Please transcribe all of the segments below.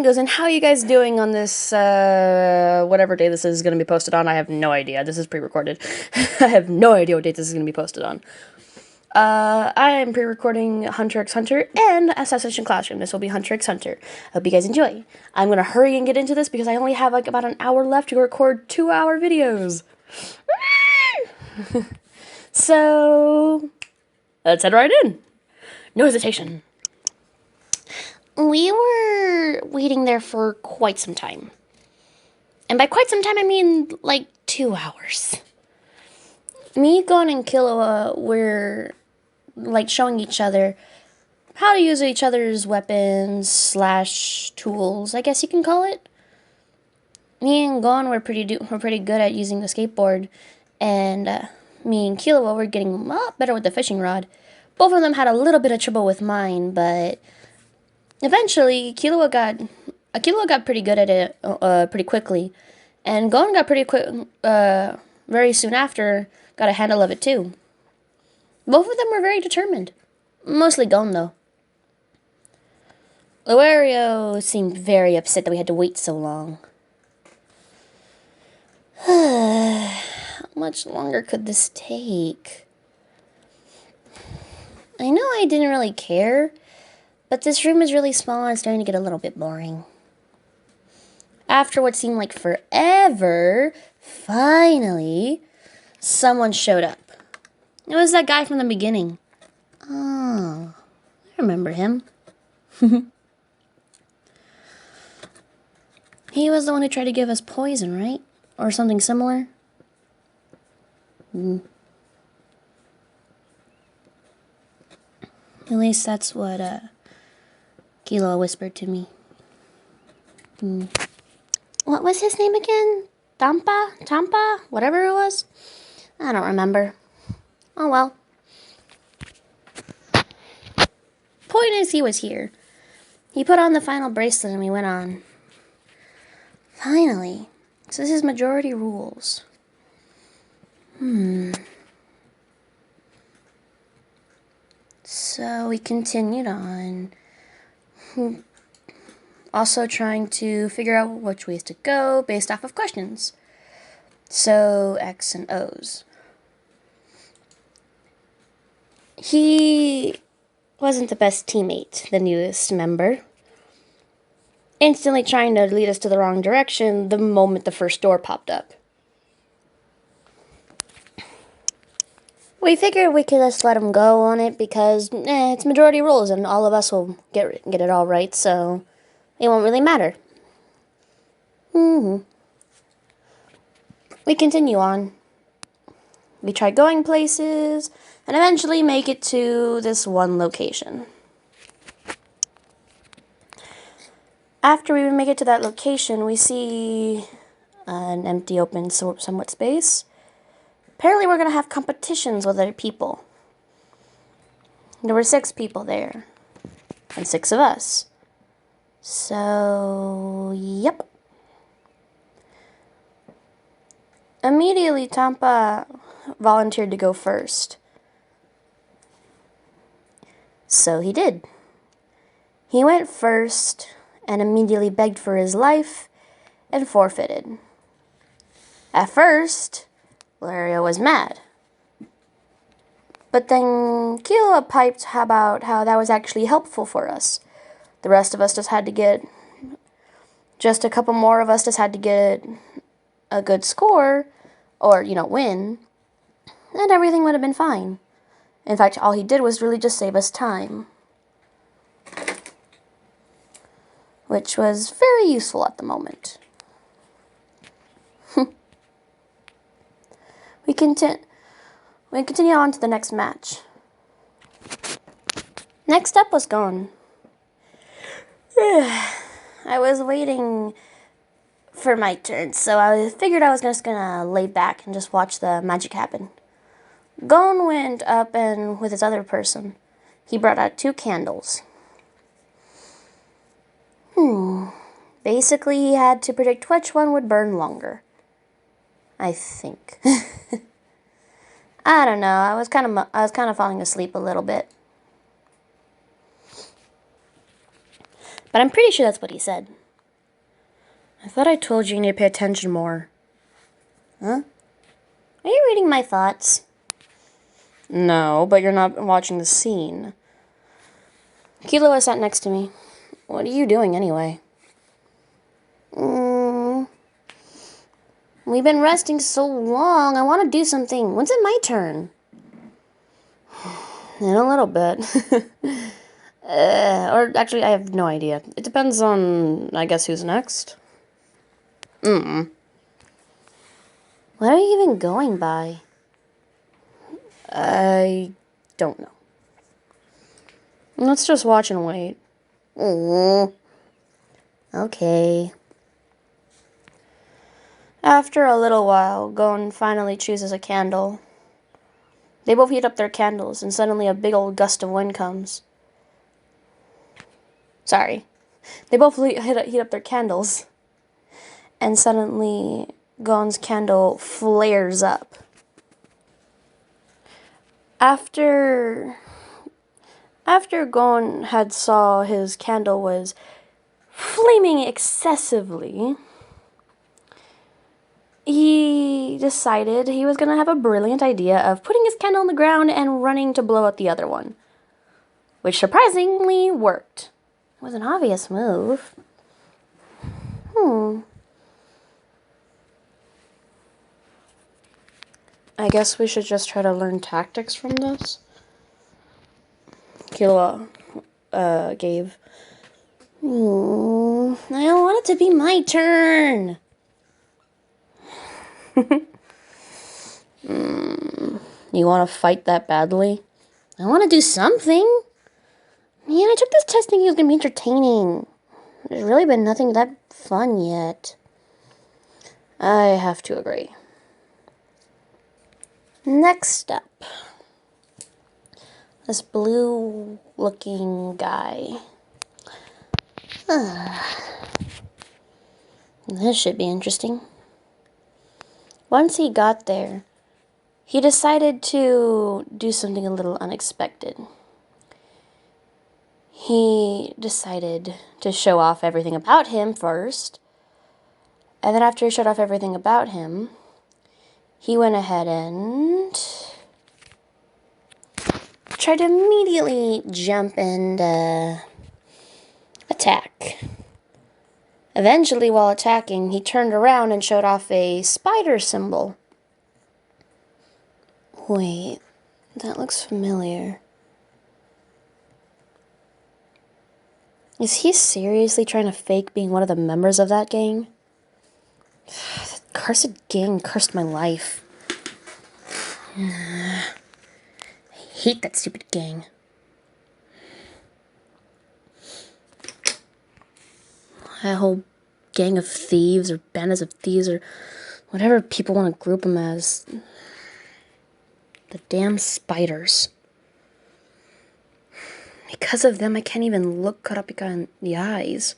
Mangoes, and how are you guys doing on this, whatever day this is going to be posted on? I have no idea. This is pre-recorded. I have no idea what date this is going to be posted on. I am pre-recording Hunter x Hunter and Assassination Classroom. This will be Hunter x Hunter. I hope you guys enjoy. I'm going to hurry and get into this because I only have like about an hour left to record 2-hour videos. So, let's head right in. No hesitation. We were waiting there for quite some time. And by quite some time, I mean like 2 hours. Me, Gon, and Killua were like showing each other how to use each other's weapons / tools, I guess you can call it. Me and Gon were pretty good at using the skateboard, and me and Killua were getting a lot better with the fishing rod. Both of them had a little bit of trouble with mine, but eventually Killua got pretty good at it pretty quickly, and Gon got pretty quick very soon after. Got a handle of it too. Both of them were very determined. Mostly Gon, though. Luario seemed very upset that we had to wait so long. How much longer could this take? I know I didn't really care, but this room is really small and it's starting to get a little bit boring. After what seemed like forever, finally, someone showed up. It was that guy from the beginning. Oh, I remember him. He was the one who tried to give us poison, right? Or something similar? At least that's what Killua whispered to me. What was his name again? Tampa? Whatever it was? I don't remember. Oh well. Point is, he was here. He put on the final bracelet and we went on. Finally. So this is majority rules. So we continued on. Also trying to figure out which ways to go based off of questions. So X and O's. He wasn't the best teammate, the newest member. Instantly trying to lead us to the wrong direction the moment the first door popped up. We figured we could just let him go on it because it's majority rules and all of us will get it all right, so it won't really matter. We continue on. We try going places and eventually make it to this one location. After we make it to that location, we see an empty, open, somewhat space. Apparently we're going to have competitions with other people. There were 6 people there, and 6 of us. So, yep. Immediately, Tampa volunteered to go first. So he did. He went first and immediately begged for his life and forfeited. At first, Luario was mad. But then Killua piped about how that was actually helpful for us. The rest of us just had to get, just a couple more of us just had to get a good score, or, win, and everything would have been fine. In fact, all he did was really just save us time. Which was very useful at the moment. We continue on to the next match. Next up was Gon. I was waiting for my turn, so I figured I was just gonna lay back and just watch the magic happen. Gon went up and with his other person, he brought out 2 candles. Basically, he had to predict which one would burn longer. I think. I don't know. I was kind of falling asleep a little bit. But I'm pretty sure that's what he said. I thought I told you you need to pay attention more. Huh? Are you reading my thoughts? No, but you're not watching the scene. Killua sat next to me. What are you doing anyway? We've been resting so long. I want to do something. When's it my turn? In a little bit. Or actually, I have no idea. It depends on, I guess, who's next. What are you even going by? I don't know. Let's just watch and wait. Okay. After a little while, Gon finally chooses a candle. They both heat up their candles, and suddenly a big old gust of wind comes. Sorry. They both heat up their candles, and suddenly Gon's candle flares up. After Gon had saw his candle was flaming excessively, he decided he was going to have a brilliant idea of putting his candle on the ground and running to blow out the other one, which surprisingly worked. It was an obvious move. I guess we should just try to learn tactics from this. Killua gave. I don't want it to be my turn. You want to fight that badly? I want to do something. Man, I took this test thinking it was going to be entertaining. There's really been nothing that fun yet. I have to agree. Next up. This blue-looking guy. This should be interesting. Once he got there, he decided to do something a little unexpected. He decided to show off everything about him first, and then after he showed off everything about him, he went ahead and tried to immediately jump and attack. Eventually, while attacking, he turned around and showed off a spider symbol. Wait, that looks familiar. Is he seriously trying to fake being one of the members of that gang? That cursed gang cursed my life. I hate that stupid gang. That whole gang of thieves or bands of thieves or whatever people want to group them as. The damn spiders. Because of them, I can't even look Kurapika in the eyes.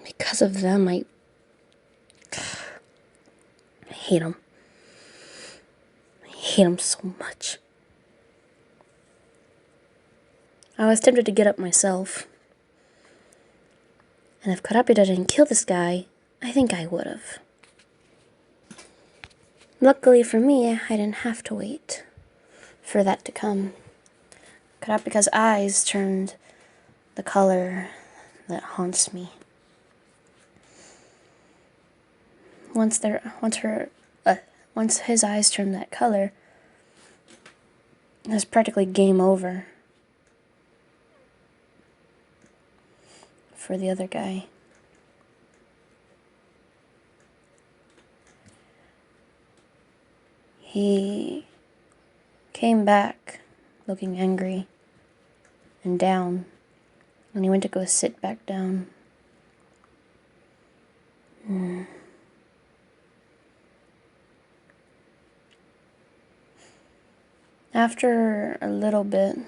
Because of them, I hate them. I hate them so much. I was tempted to get up myself. And if Kurapika didn't kill this guy, I think I would have. Luckily for me, I didn't have to wait for that to come. Kurapika's eyes turned the color that haunts me. Once his eyes turned that color, it was practically game over for the other guy. He came back looking angry and down, and he went to go sit back down. After a little bit,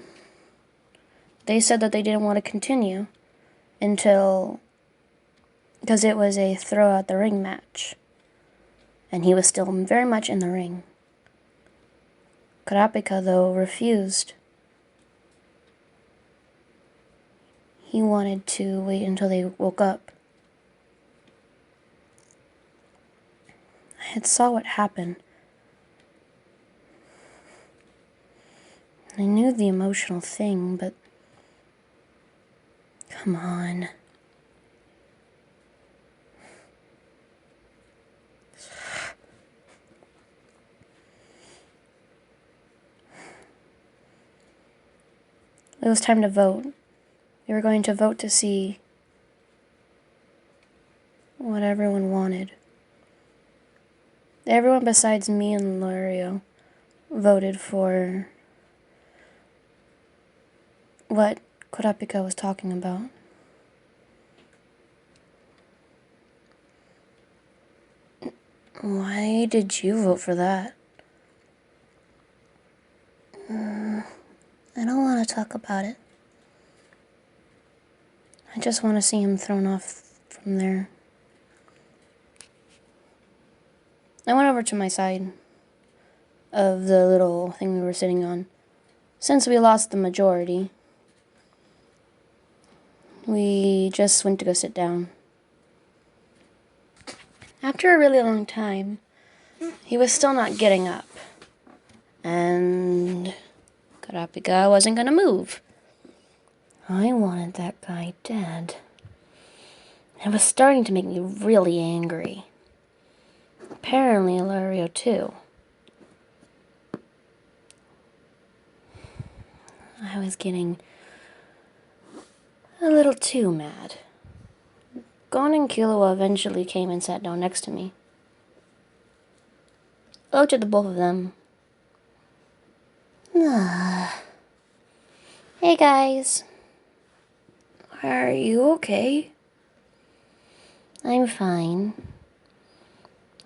they said that they didn't want to continue because it was a throw out the ring match, and he was still very much in the ring. Kurapika, though, refused. he wanted to wait until they woke up. I had saw what happened. I knew the emotional thing, but come on. It was time to vote. They were going to vote to see what everyone wanted. Everyone besides me and Lario voted for what Kurapika was talking about. Why did you vote for that? I don't want to talk about it. I just want to see him thrown off from there. I went over to my side of the little thing we were sitting on. Since we lost the majority, we just went to go sit down. After a really long time, he was still not getting up. And Kurapika wasn't gonna move. I wanted that guy dead. It was starting to make me really angry. Apparently, Lario too. I was getting a little too mad. Gon and Killua eventually came and sat down next to me. I looked at the both of them. Hey guys. Are you okay? I'm fine.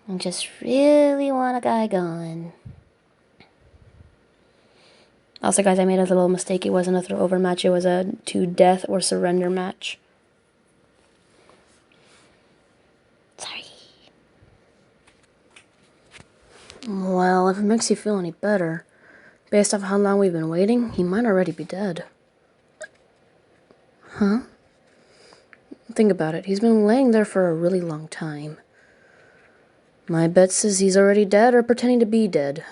I just really want a guy gone. Also, guys, I made a little mistake. It wasn't a throw over match. It was a to death or surrender match. Sorry. Well, if it makes you feel any better, based off how long we've been waiting, he might already be dead. Huh? Think about it. He's been laying there for a really long time. My bet says he's already dead or pretending to be dead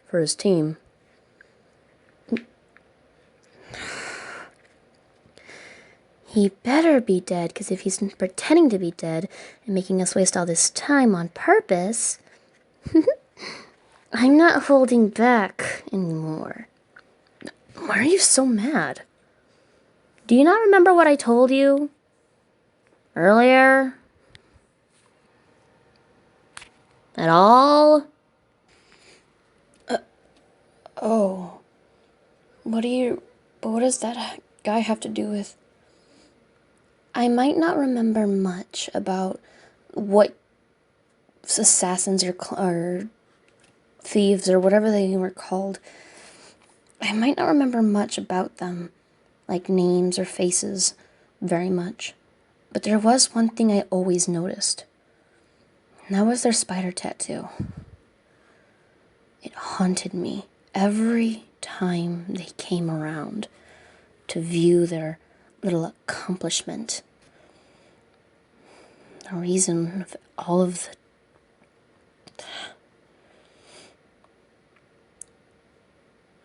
for his team. He better be dead, because if he's pretending to be dead and making us waste all this time on purpose, I'm not holding back anymore. Why are you so mad? Do you not remember what I told you earlier? At all? Oh. What does that guy have to do with... I might not remember much about what assassins or thieves or whatever they were called. I might not remember much about them, like names or faces, very much. But there was one thing I always noticed. And that was their spider tattoo. It haunted me every time they came around to view their little accomplishment. The reason of all of the...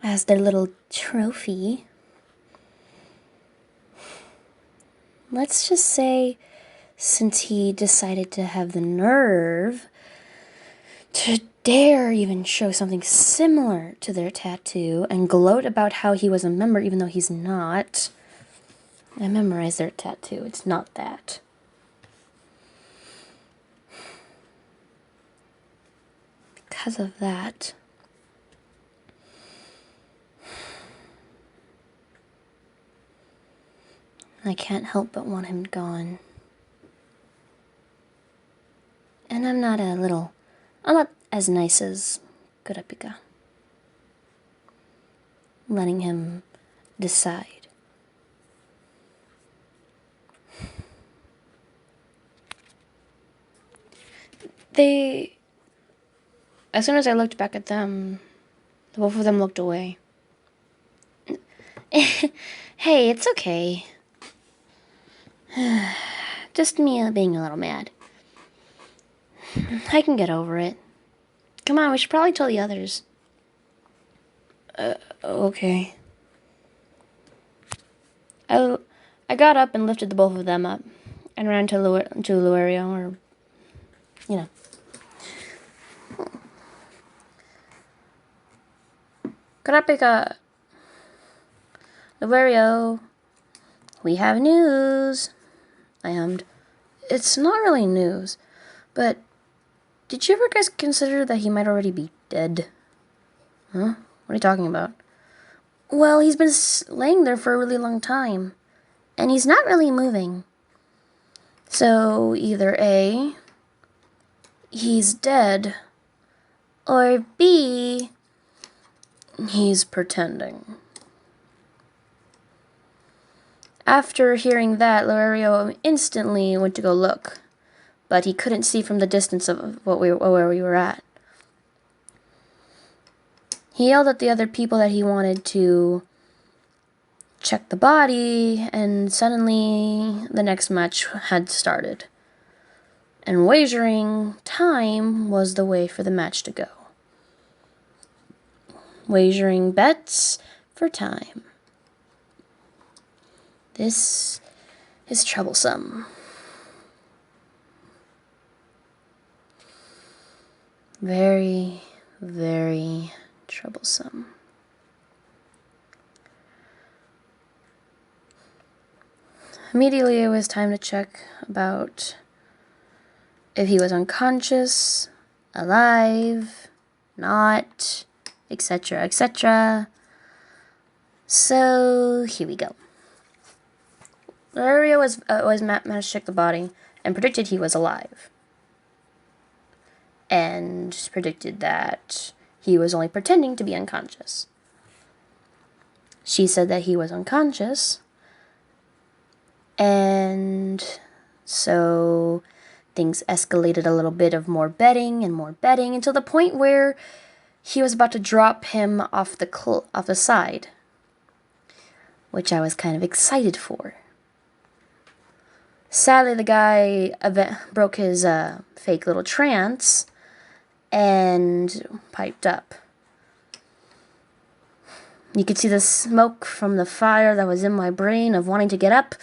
as their little trophy. Let's just say, since he decided to have the nerve to dare even show something similar to their tattoo and gloat about how he was a member even though he's not. I memorized their tattoo. It's not that. Because of that, I can't help but want him gone. And I'm not as nice as Kurapika. Letting him decide. As soon as I looked back at them, the both of them looked away. Hey, it's okay. Just me being a little mad. I can get over it. Come on, we should probably tell the others. Okay. I got up and lifted the both of them up and ran to Luario, or, you know. Karapika. Luario, we have news. I hummed. It's not really news, but did you ever guys consider that he might already be dead? Huh? What are you talking about? Well, he's been laying there for a really long time, and he's not really moving. So, either A, he's dead, or B, he's pretending. After hearing that, Luario instantly went to go look, but he couldn't see from the distance of where we were at. He yelled at the other people that he wanted to check the body, and suddenly the next match had started. And wagering time was the way for the match to go. Wagering bets for time. This is troublesome. Very, very troublesome. Immediately it was time to check about if he was unconscious, alive, not, etc., etc. So here we go. Luario was managed to check the body and predicted he was alive. And predicted that he was only pretending to be unconscious. She said that he was unconscious, and so things escalated a little bit of more betting until the point where he was about to drop him off the side, which I was kind of excited for. Sadly, the guy broke his fake little trance and piped up. You could see the smoke from the fire that was in my brain of wanting to get up,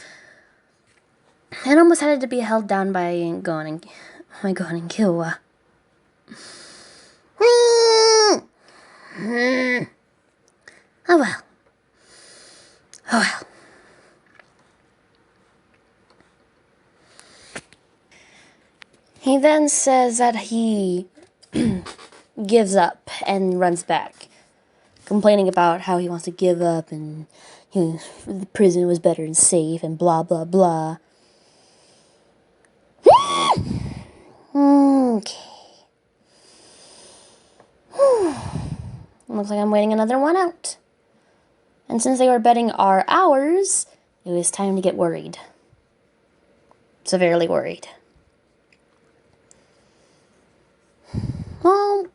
and almost had to be held down by Gohan and Killua. Oh well. Oh well. He then says that he gives up and runs back, complaining about how he wants to give up and the prison was better and safe and blah blah blah. Okay. Looks like I'm waiting another one out. And since they were betting our hours, it was time to get worried. Severely worried. Well,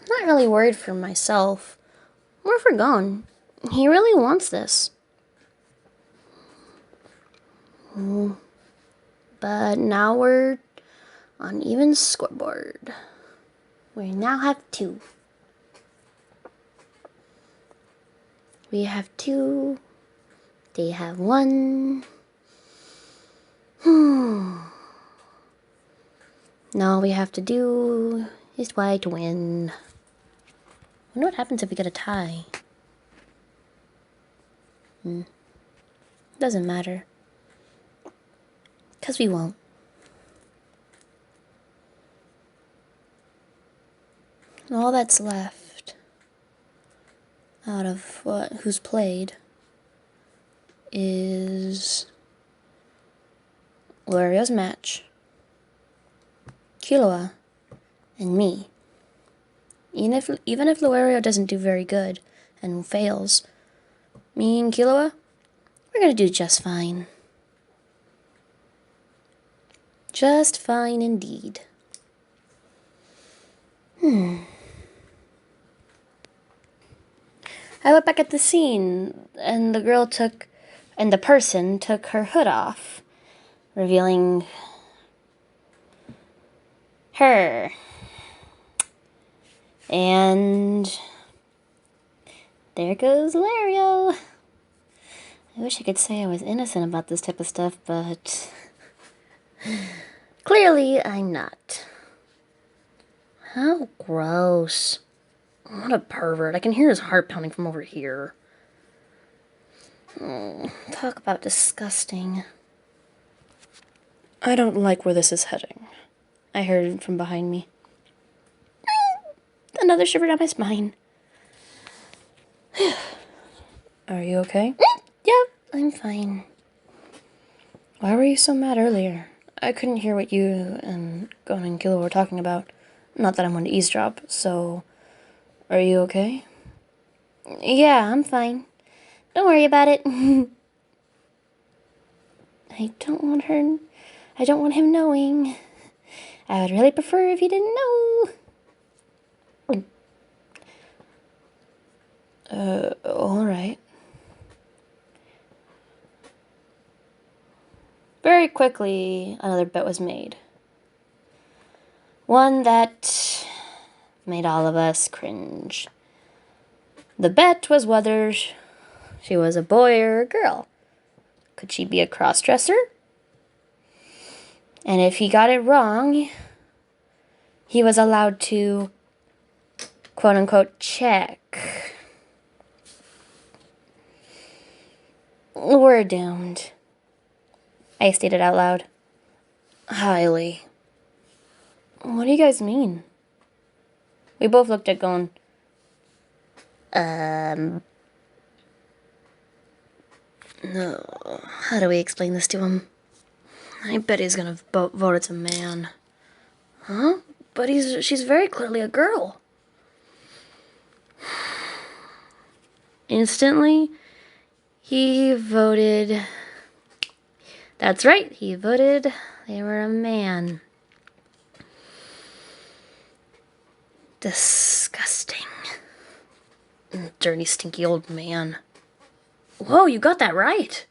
not really worried for myself. More for Gon. He really wants this. But now we're on even scoreboard. We now have 2. We have 2. They have 1. Now all we have to do is try to win. I wonder what happens if we get a tie. Doesn't matter. 'Cause we won't. And all that's left out of who's played is Luario's match, Killua, and me. Even if Luario doesn't do very good and fails, me and Killua, we're gonna do just fine. Just fine indeed. I look back at the scene, and the person took her hood off. revealing her. And there goes Lario. I wish I could say I was innocent about this type of stuff, but clearly I'm not. How gross. What a pervert. I can hear his heart pounding from over here. Talk about disgusting. I don't like where this is heading. I heard from behind me. Another shiver down my spine. Are you okay? Yep, I'm fine. Why were you so mad earlier? I couldn't hear what you and Gon and Kilo were talking about. Not that I'm one to eavesdrop, so... Are you okay? Yeah, I'm fine. Don't worry about it. I don't want him knowing. I would really prefer if he didn't know. Alright. Very quickly, another bet was made. One that made all of us cringe. The bet was whether she was a boy or a girl. Could she be a cross-dresser? And if he got it wrong, he was allowed to, quote-unquote, check. We're doomed. I stated out loud. Highly. What do you guys mean? We both looked at Gon. No. How do we explain this to him? I bet he's gonna vote it's a man. Huh? But she's very clearly a girl. Instantly, he voted... That's right, he voted they were a man. Disgusting. Dirty, stinky old man. Whoa, you got that right.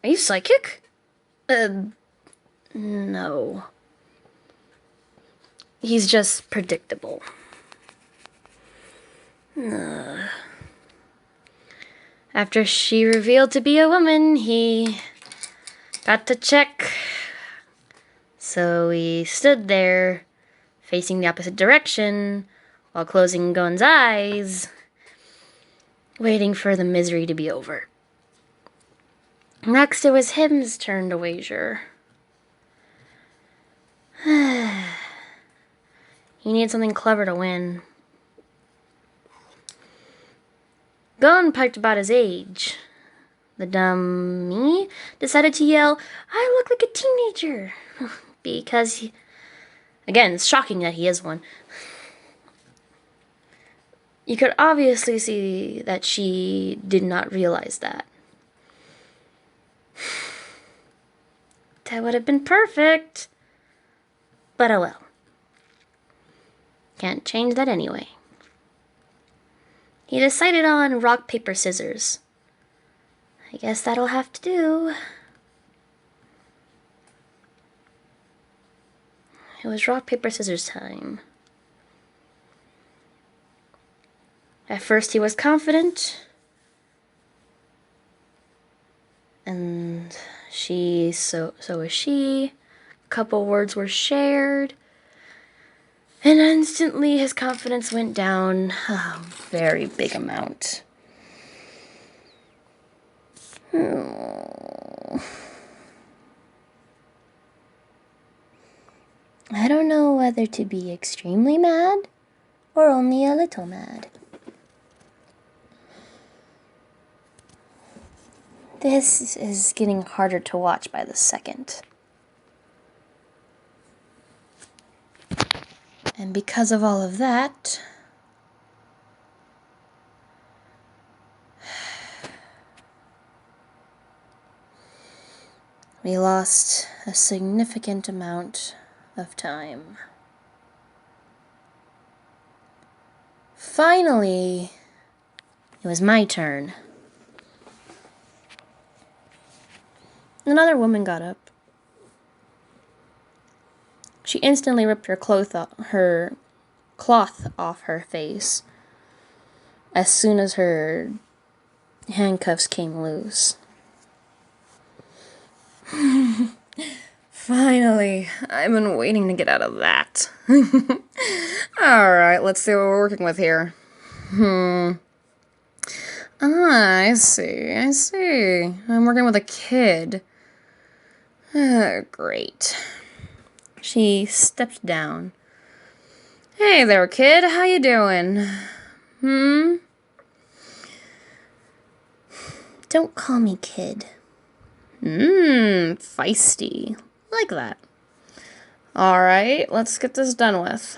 Are you psychic? No. He's just predictable. After she revealed to be a woman, he got to check. So we stood there, facing the opposite direction, while closing Gon's eyes, waiting for the misery to be over. Next, it was him's turn to wager. He needed something clever to win. Gon piped about his age. The dummy decided to yell, "I look like a teenager!" Because, again, it's shocking that he is one. You could obviously see that she did not realize that. That would have been perfect. But oh well. Can't change that anyway. He decided on rock, paper, scissors. I guess that'll have to do. It was rock, paper, scissors time. At first he was confident. And so was she. A couple words were shared. And instantly his confidence went down a very big amount. I don't know whether to be extremely mad or only a little mad. This is getting harder to watch by the second. And because of all of that, we lost a significant amount of time. Finally, it was my turn. Another woman got up. She instantly ripped her cloth off her face as soon as her handcuffs came loose. Finally, I've been waiting to get out of that. Alright, let's see what we're working with here. I see. I'm working with a kid. Great. She stepped down. Hey there, kid. How you doing? Don't call me kid. Feisty. Like that. Alright, let's get this done with.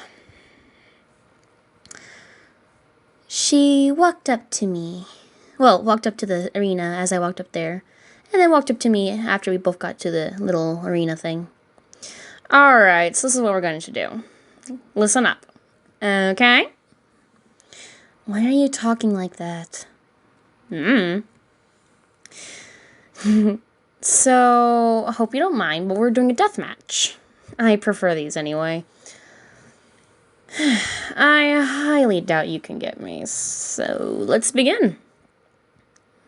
She walked up to me. Well, walked up to the arena as I walked up there. And then walked up to me after we both got to the little arena thing. Alright, so this is what we're going to do. Listen up. Okay? Why are you talking like that? So, I hope you don't mind, but we're doing a death match. I prefer these anyway. I highly doubt you can get me, so let's begin.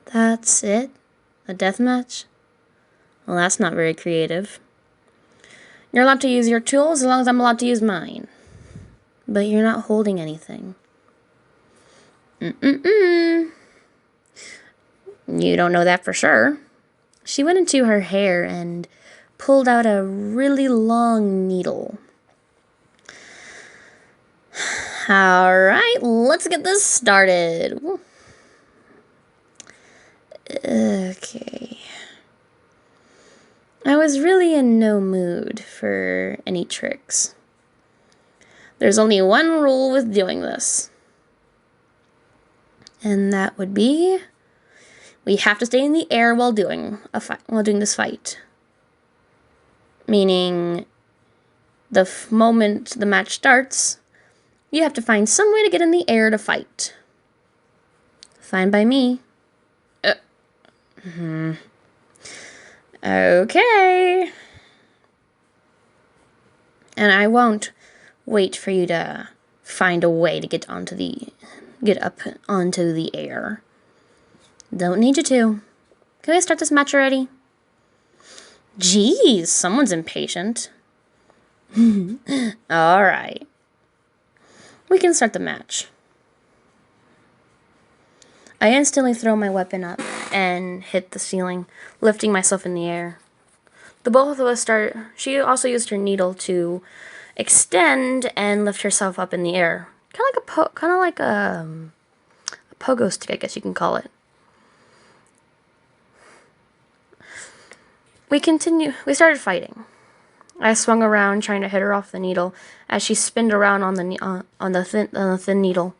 That's it? A death match? Well, that's not very creative. You're allowed to use your tools as long as I'm allowed to use mine. But you're not holding anything. You don't know that for sure. She went into her hair and pulled out a really long needle. Alright, let's get this started. Okay. I was really in no mood for any tricks. There's only one rule with doing this. And that would be, we have to stay in the air while doing this fight. Meaning, the moment the match starts, you have to find some way to get in the air to fight. Fine by me. Okay. And I won't wait for you to find a way to get up onto the air. Don't need you to. Can we start this match already? Jeez, someone's impatient. Alright. We can start the match. I instantly throw my weapon up and hit the ceiling, lifting myself in the air. The both of us start. She also used her needle to extend and lift herself up in the air. Kind of like a pogo stick, I guess you can call it. We started fighting. I swung around trying to hit her off the needle as she spinned around on the thin needle.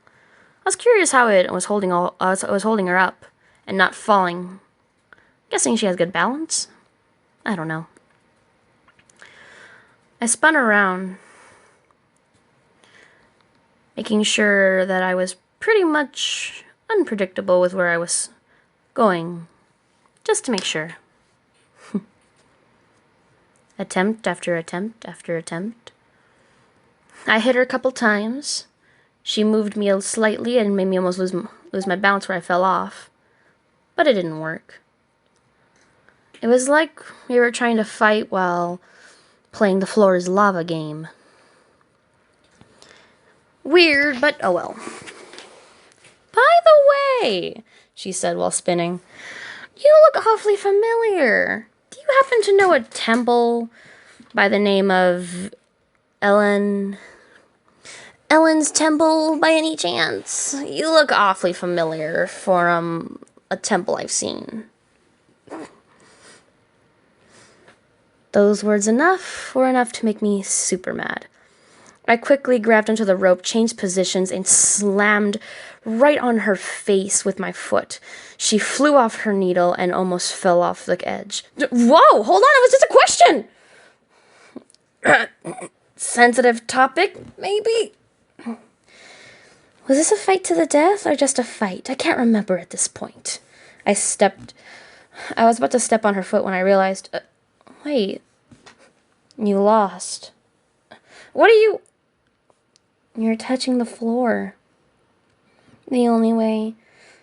I was curious how it was holding her up and not falling. Guessing she has good balance. I don't know. I spun around, making sure that I was pretty much unpredictable with where I was going, just to make sure. Attempt after attempt after attempt. I hit her a couple times. She moved me slightly and made me almost lose my balance where I fell off. But it didn't work. It was like we were trying to fight while playing the floor is lava game. Weird, but oh well. By the way, she said while spinning, you look awfully familiar. Do you happen to know a temple by the name of Ellen's Temple by any chance? You look awfully familiar for a temple I've seen. Those words were enough to make me super mad. I quickly grabbed onto the rope, changed positions, and slammed right on her face with my foot. She flew off her needle and almost fell off the edge. Whoa, hold on, it was just a question! Sensitive topic, maybe? Was this a fight to the death or just a fight? I can't remember at this point. I was about to step on her foot when I realized, wait, you lost. What are you? You're touching the floor. The only way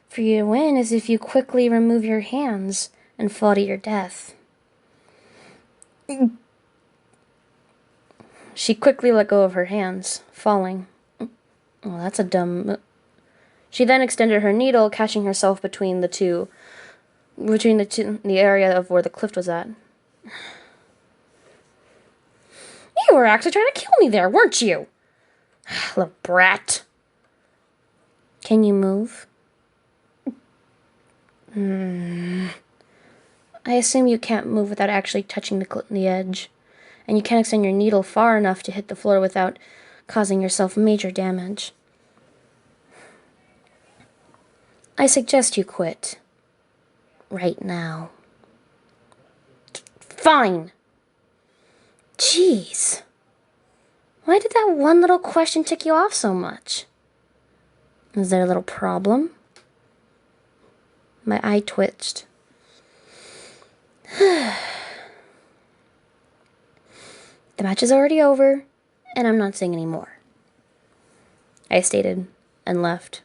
for you to win is if you quickly remove your hands and fall to your death. She quickly let go of her hands, falling. Well, that's a dumb... She then extended her needle, catching herself between the area of where the cliff was at. You were actually trying to kill me there, weren't you? Little brat. Can you move? I assume you can't move without actually touching the edge. And you can't extend your needle far enough to hit the floor without causing yourself major damage. I suggest you quit. Right now. Fine. Jeez. Why did that one little question tick you off so much? Is there a little problem? My eye twitched. The match is already over, and I'm not saying any more. I stated, and left.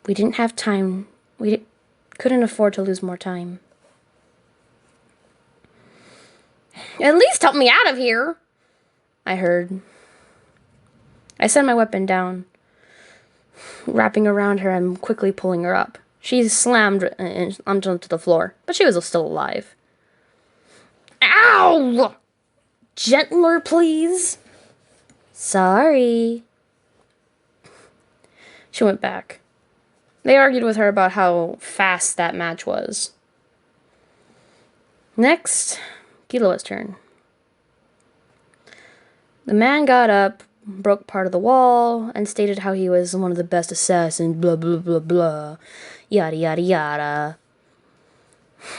We didn't have time. We couldn't afford to lose more time. At least help me out of here, I heard. I set my weapon down, wrapping around her and quickly pulling her up. She slammed onto the floor, but she was still alive. Ow! Gentler, please. Sorry. She went back. They argued with her about how fast that match was. Next, Kiloa's turn. The man got up, broke part of the wall, and stated how he was one of the best assassins, blah, blah, blah, blah, yada, yada, yada.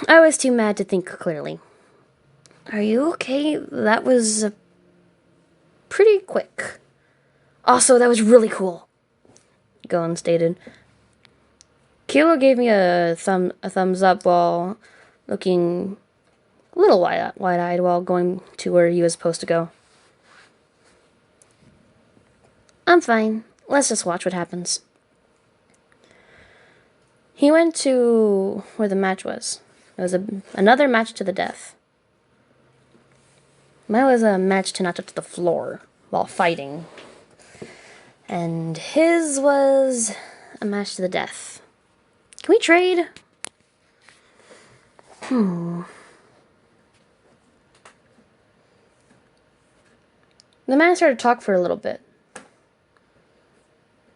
I was too mad to think clearly. Are you okay? That was pretty quick. Also, that was really cool, Gohan stated. Kilo gave me a thumbs up while looking a little wide-eyed while going to where he was supposed to go. I'm fine. Let's just watch what happens. He went to where the match was. It was another match to the death. Mine was a match to not touch the floor while fighting. And his was a match to the death. Can we trade? The man started to talk for a little bit.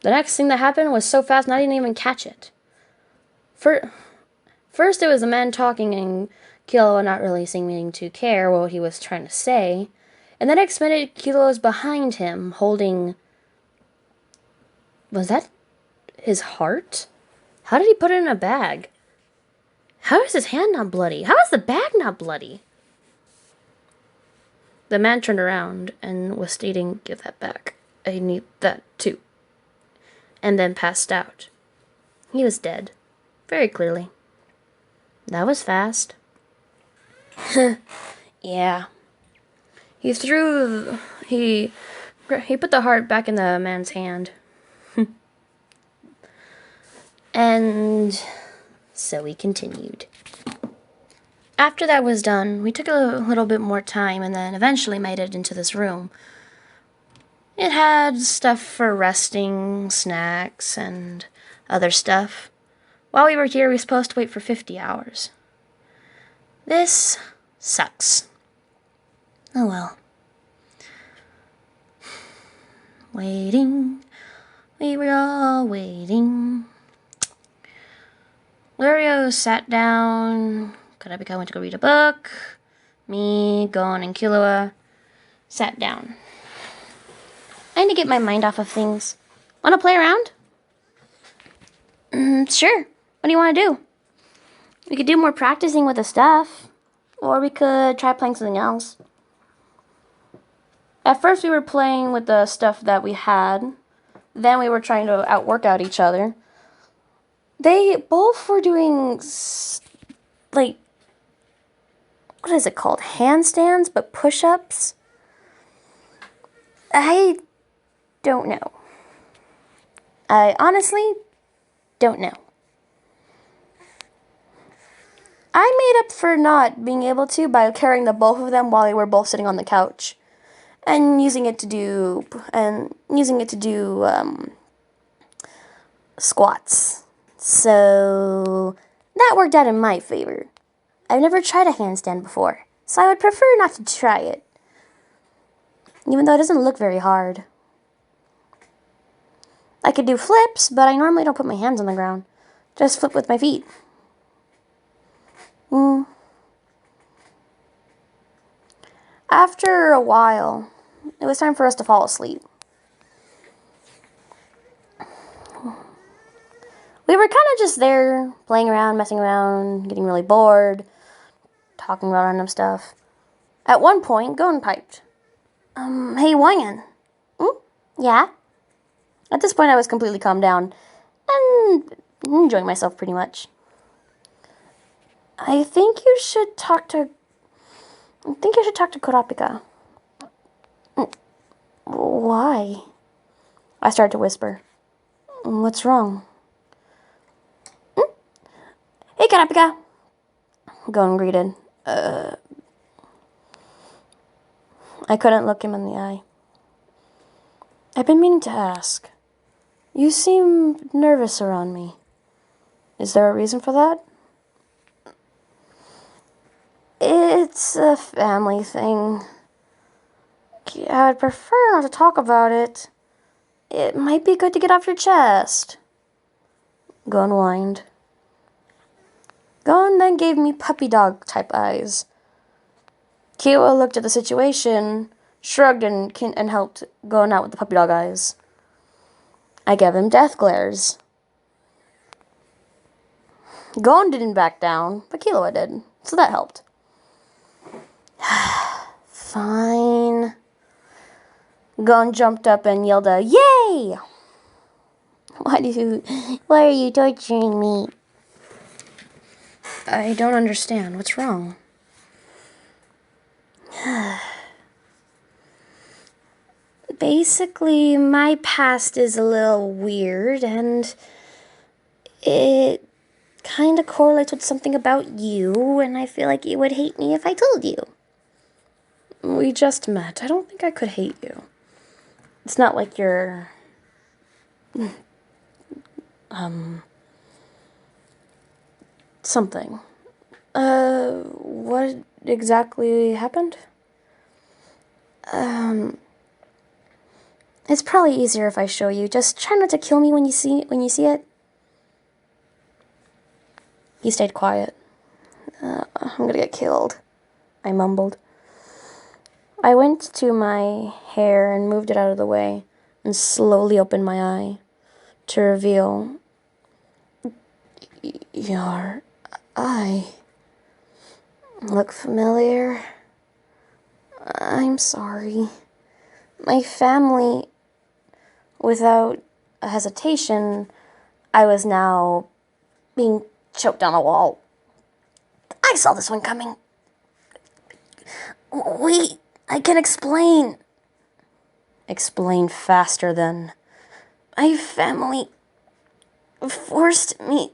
The next thing that happened was so fast I didn't even catch it. First it was the man talking and Kilo not really seeming to care what he was trying to say. And the next minute, Kilo was behind him, holding... Was that his heart? How did he put it in a bag? How is his hand not bloody? How is the bag not bloody? The man turned around and was stating, "Give that back. I need that too." And then passed out. He was dead. Very clearly. That was fast. Yeah. He put the heart back in the man's hand. And so we continued. After that was done, we took a little bit more time and then eventually made it into this room. It had stuff for resting, snacks, and other stuff. While we were here, we were supposed to wait for 50 hours. This sucks. Oh well. Waiting. We were all waiting. Lurio sat down. Kurapika went to go read a book. Me, Gon, and Killua sat down. I need to get my mind off of things. Want to play around? Sure. What do you want to do? We could do more practicing with the stuff. Or we could try playing something else. At first we were playing with the stuff that we had. Then we were trying to out each other. They both were doing, like, what is it called? Handstands, but push-ups? I don't know. I honestly don't know. I made up for not being able to by carrying the both of them while they were both sitting on the couch and using it to do squats. So that worked out in my favor. I've never tried a handstand before, so I would prefer not to try it. Even though it doesn't look very hard. I could do flips, but I normally don't put my hands on the ground. Just flip with my feet. After a while, it was time for us to fall asleep. We were kind of just there, playing around, messing around, getting really bored, talking about random stuff. At one point, Gon piped. Hey, Wanyan. Yeah? At this point, I was completely calmed down and enjoying myself pretty much. I think you should talk to Kurapika. Why? I started to whisper. What's wrong? Hey, Kurapika. Gon greeted. I couldn't look him in the eye. I've been meaning to ask. You seem nervous around me. Is there a reason for that? It's a family thing. I'd prefer not to talk about it. It might be good to get off your chest. Gon whined. Gon then gave me puppy dog type eyes. Killua looked at the situation, shrugged, and helped Gon out with the puppy dog eyes. I gave him death glares. Gon didn't back down, but Killua did, so that helped. Fine. Gon jumped up and yelled a yay! Why are you torturing me? I don't understand. What's wrong? Basically, my past is a little weird, and it kind of correlates with something about you, and I feel like you would hate me if I told you. We just met. I don't think I could hate you. It's not like you're... something. What exactly happened? It's probably easier if I show you. Just try not to kill me when you see it. He stayed quiet. I'm gonna get killed, I mumbled. I went to my hair and moved it out of the way and slowly opened my eye to reveal your eye. Look familiar? I'm sorry. My family, without a hesitation, I was now being choked on a wall. I saw this one coming. Wait, I can explain. Explain faster then. My family forced me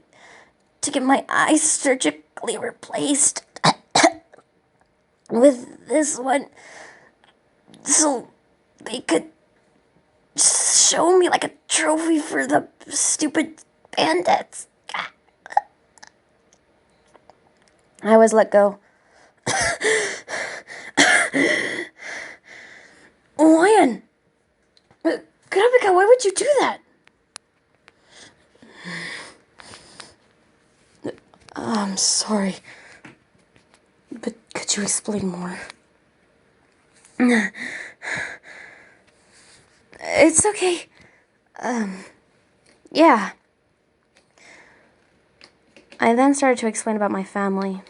to get my eyes surgically replaced with this one so they could show me like a trophy for the stupid bandits. I was let go. Lion! Kurapika, why would you do that? I'm sorry. But could you explain more? It's okay. Yeah. I then started to explain about my family.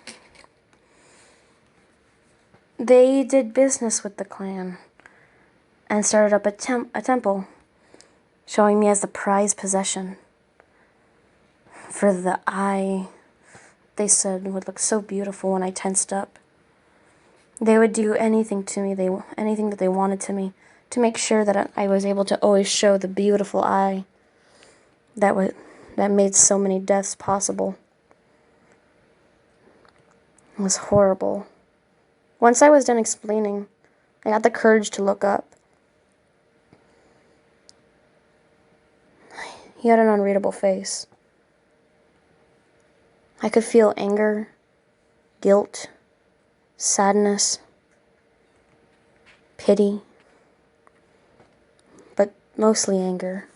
They did business with the clan and started up a temple, showing me as the prized possession for the eye they said would look so beautiful when I tensed up. They would do anything to me, anything that they wanted to me, to make sure that I was able to always show the beautiful eye that made so many deaths possible. It was horrible. Once I was done explaining, I got the courage to look up. He had an unreadable face. I could feel anger, guilt, sadness, pity, but mostly anger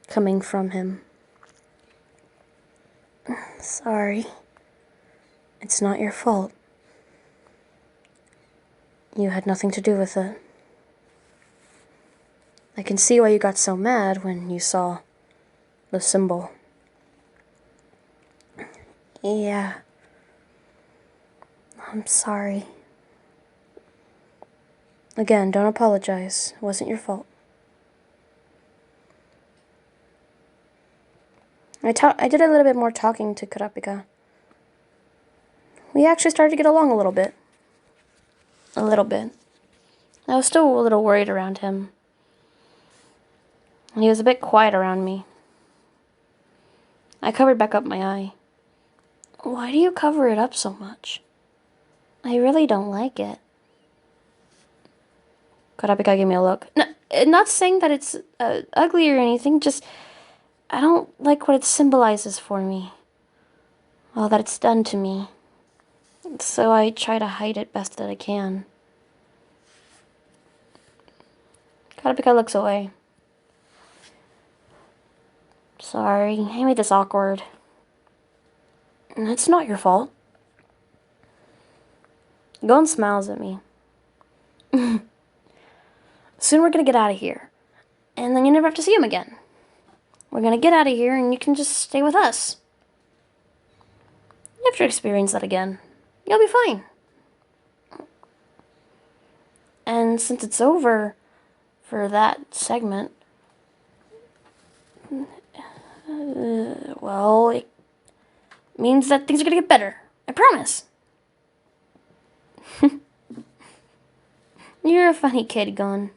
coming from him. Sorry. It's not your fault. You had nothing to do with it. I can see why you got so mad when you saw the symbol. Yeah. I'm sorry. Again, don't apologize. It wasn't your fault. I did a little bit more talking to Kurapika. We actually started to get along a little bit. A little bit. I was still a little worried around him. And he was a bit quiet around me. I covered back up my eye. Why do you cover it up so much? I really don't like it. Kurapika gave me a look. No, not saying that it's ugly or anything, just I don't like what it symbolizes for me. All that it's done to me. So I try to hide it best that I can. Kurapika looks away. Sorry, I made this awkward. It's not your fault. Gon smiles at me. Soon we're gonna get out of here. And then you never have to see him again. We're gonna get out of here and you can just stay with us. You have to experience that again. You'll be fine. And since it's over for that segment, well, it means that things are gonna get better. I promise. You're a funny kid, Gon.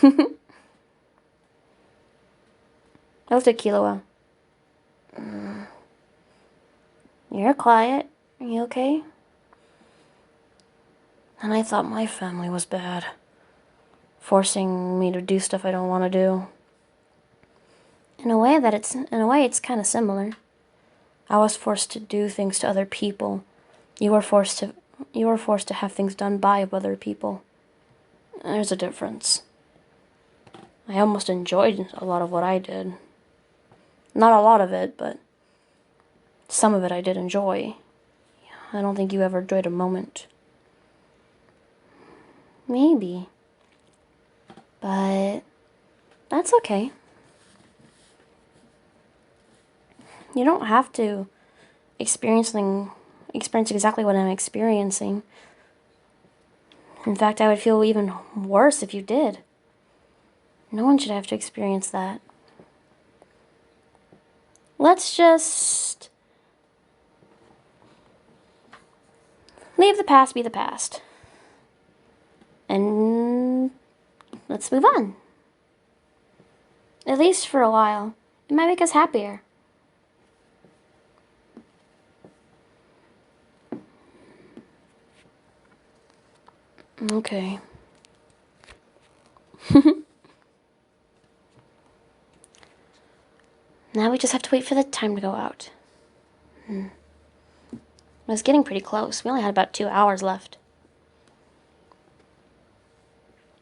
I looked at Killua. You're quiet. Are you okay? And I thought my family was bad. Forcing me to do stuff I don't want to do. In a way, it's kind of similar. I was forced to do things to other people. You were forced to have things done by other people. There's a difference. I almost enjoyed a lot of what I did. Not a lot of it, but some of it I did enjoy. I don't think you ever enjoyed a moment. Maybe. But that's okay. You don't have to experience exactly what I'm experiencing. In fact, I would feel even worse if you did. No one should have to experience that. Let's just leave the past be the past. And let's move on. At least for a while. It might make us happier. Okay. Now we just have to wait for the time to go out. It was getting pretty close. We only had about 2 hours left.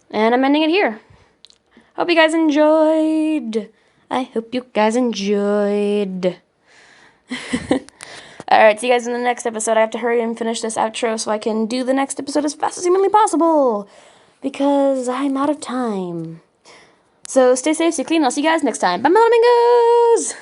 And I'm ending it here. Hope you guys enjoyed. I hope you guys enjoyed. Alright, see you guys in the next episode. I have to hurry and finish this outro so I can do the next episode as fast as humanly possible. Because I'm out of time. So stay safe, stay clean. I'll see you guys next time. Bye, my flamingos!